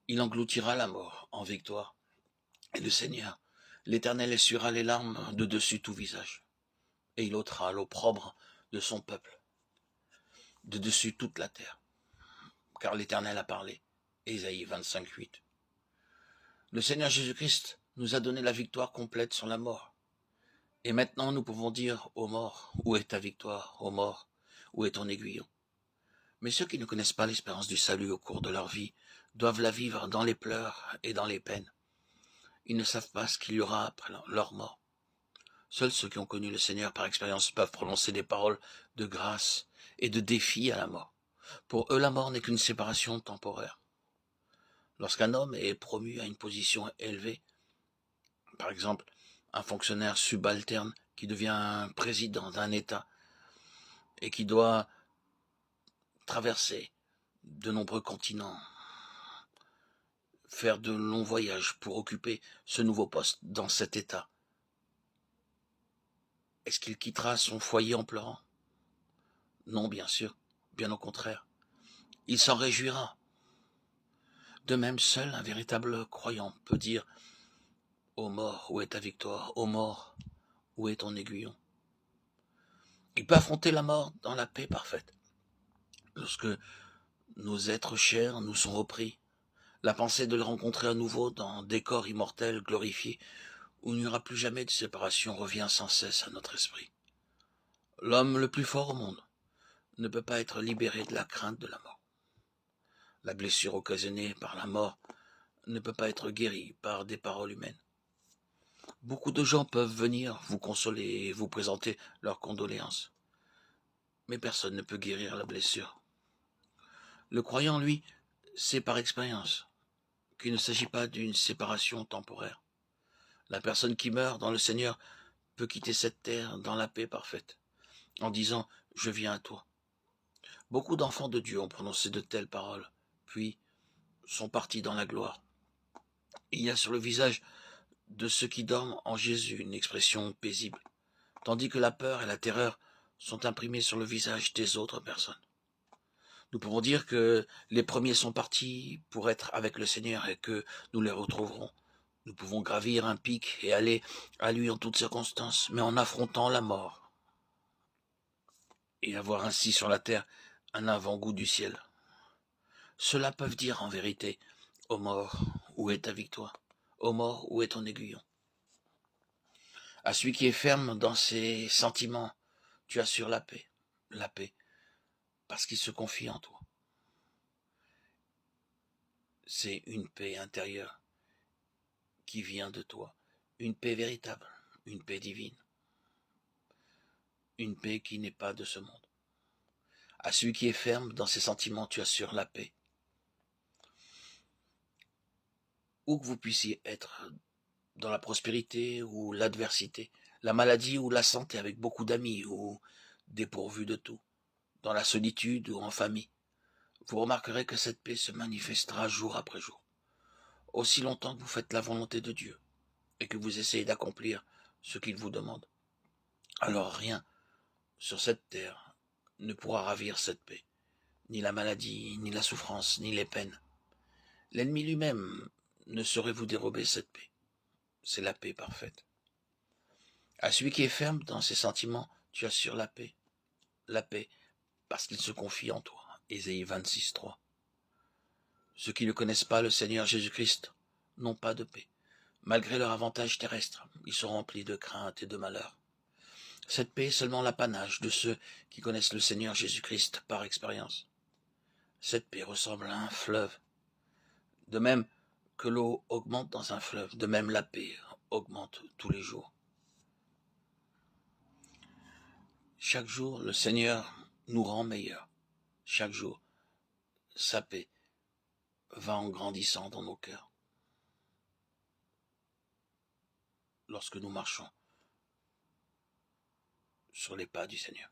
Il engloutira la mort en victoire. Et le Seigneur, l'Éternel, essuiera les larmes de dessus tout visage. Et il ôtera l'opprobre de son peuple, de dessus toute la terre. Car l'Éternel a parlé. Ésaïe 25:8. Le Seigneur Jésus-Christ nous a donné la victoire complète sur la mort. Et maintenant nous pouvons dire aux morts, où est ta victoire? Ô mort, où est ton aiguillon? Mais ceux qui ne connaissent pas l'espérance du salut au cours de leur vie doivent la vivre dans les pleurs et dans les peines. Ils ne savent pas ce qu'il y aura après leur mort. Seuls ceux qui ont connu le Seigneur par expérience peuvent prononcer des paroles de grâce et de défi à la mort. Pour eux, la mort n'est qu'une séparation temporaire. Lorsqu'un homme est promu à une position élevée, par exemple un fonctionnaire subalterne qui devient président d'un État et qui doit traverser de nombreux continents, faire de longs voyages pour occuper ce nouveau poste dans cet État, est-ce qu'il quittera son foyer en pleurant? Non, bien sûr, bien au contraire. Il s'en réjouira. De même, seul un véritable croyant peut dire « Ô mort, où est ta victoire? Ô mort, où est ton aiguillon ?» Il peut affronter la mort dans la paix parfaite. Lorsque nos êtres chers nous sont repris, la pensée de le rencontrer à nouveau dans des corps immortels glorifiés, où il n'y aura plus jamais de séparation, revient sans cesse à notre esprit. L'homme le plus fort au monde ne peut pas être libéré de la crainte de la mort. La blessure occasionnée par la mort ne peut pas être guérie par des paroles humaines. Beaucoup de gens peuvent venir vous consoler et vous présenter leurs condoléances, mais personne ne peut guérir la blessure. Le croyant, lui, sait par expérience qu'il ne s'agit pas d'une séparation temporaire. La personne qui meurt dans le Seigneur peut quitter cette terre dans la paix parfaite, en disant « Je viens à toi ». Beaucoup d'enfants de Dieu ont prononcé de telles paroles, puis sont partis dans la gloire. Il y a sur le visage de ceux qui dorment en Jésus une expression paisible, tandis que la peur et la terreur sont imprimées sur le visage des autres personnes. Nous pouvons dire que les premiers sont partis pour être avec le Seigneur et que nous les retrouverons. Nous pouvons gravir un pic et aller à lui en toutes circonstances, mais en affrontant la mort, et avoir ainsi sur la terre un avant-goût du ciel. Ceux-là peuvent dire en vérité, « Ô mort, où est ta victoire? Ô mort, où est ton aiguillon ?» À celui qui est ferme dans ses sentiments, tu assures la paix, parce qu'il se confie en toi. C'est une paix intérieure qui vient de toi, une paix véritable, une paix divine, une paix qui n'est pas de ce monde. À celui qui est ferme dans ses sentiments, tu assures la paix. Où que vous puissiez être, dans la prospérité ou l'adversité, la maladie ou la santé, avec beaucoup d'amis ou dépourvu de tout, dans la solitude ou en famille, vous remarquerez que cette paix se manifestera jour après jour, aussi longtemps que vous faites la volonté de Dieu et que vous essayez d'accomplir ce qu'il vous demande. Alors rien sur cette terre ne pourra ravir cette paix, ni la maladie, ni la souffrance, ni les peines. L'ennemi lui-même ne saurait vous dérober cette paix. C'est la paix parfaite. À celui qui est ferme dans ses sentiments, tu assures la paix, parce qu'il se confie en toi. Ésaïe 26:3. Ceux qui ne connaissent pas le Seigneur Jésus-Christ n'ont pas de paix. Malgré leur avantage terrestre, ils sont remplis de crainte et de malheur. Cette paix est seulement l'apanage de ceux qui connaissent le Seigneur Jésus-Christ par expérience. Cette paix ressemble à un fleuve. De même que l'eau augmente dans un fleuve, de même la paix augmente tous les jours. Chaque jour, le Seigneur nous rend meilleurs. Chaque jour, sa paix va en grandissant dans nos cœurs lorsque nous marchons sur les pas du Seigneur.